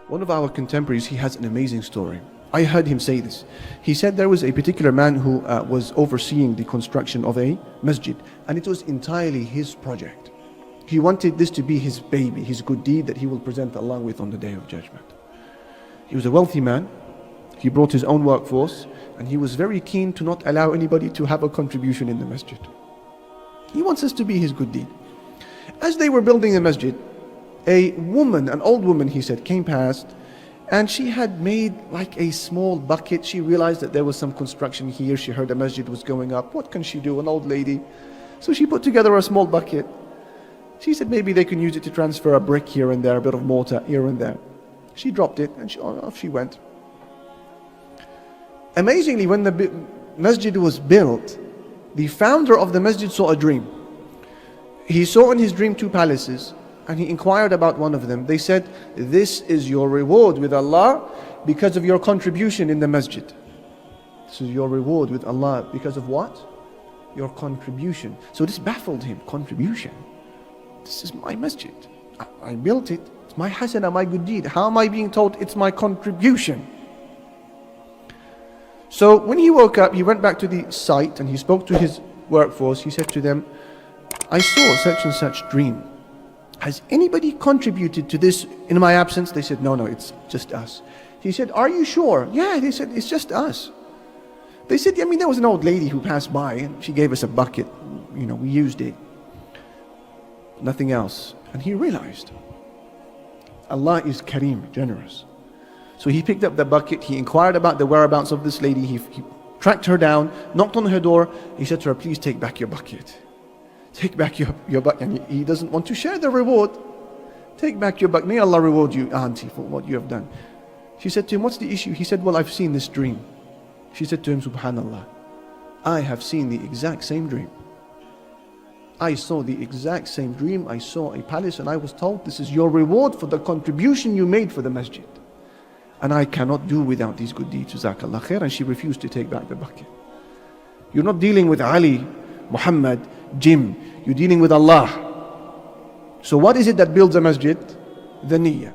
One of our contemporaries, he has an amazing story. I heard him say this. He said there was a particular man who was overseeing the construction of a masjid, and it was entirely his project. He wanted this to be his baby, his good deed that he will present Allah with on the Day of Judgment. He was a wealthy man. He brought his own workforce, and he was very keen to not allow anybody to have a contribution in the masjid. He wants this to be his good deed. As they were building the masjid, a woman, an old woman, he said, came past, and she had made like a small bucket. She realized that there was some construction here. She heard the masjid was going up. What can she do? An old lady. So she put together a small bucket. She said maybe they can use it to transfer a brick here and there, a bit of mortar here and there. She dropped it, and off she went. Amazingly, when the masjid was built, the founder of the masjid saw a dream. He saw in his dream 2 palaces, and he inquired about one of them. They said, "This is your reward with Allah because of your contribution in the masjid." This is your reward with Allah because of what? Your contribution. So this baffled him. Contribution? This is my masjid. I built it. It's my hasana, my good deed. How am I being told it's my contribution? So when he woke up, he went back to the site and he spoke to his workforce. He said to them, "I saw such and such dream. Has anybody contributed to this in my absence?" They said, no, it's just us. He said, "Are you sure?" "Yeah," they said, "it's just us." They said, "I mean, there was an old lady who passed by and she gave us a bucket. We used it. Nothing else." And he realized Allah is Kareem, generous. So he picked up the bucket, he inquired about the whereabouts of this lady, he tracked her down, knocked on her door. He said to her, "Please take back your bucket. Take back your bucket." And he doesn't want to share the reward. "Take back your bucket. May Allah reward you, auntie, for what you have done." She said to him, "What's the issue?" He said, "Well, I've seen this dream." She said to him, "Subhanallah, I have seen the exact same dream. I saw the exact same dream. I saw a palace and I was told this is your reward for the contribution you made for the masjid. And I cannot do without these good deeds. Jazakallah khair." And she refused to take back the bucket. You're not dealing with Ali, Muhammad, Jim. You're dealing with Allah. So what is it that builds a masjid? The niyyah.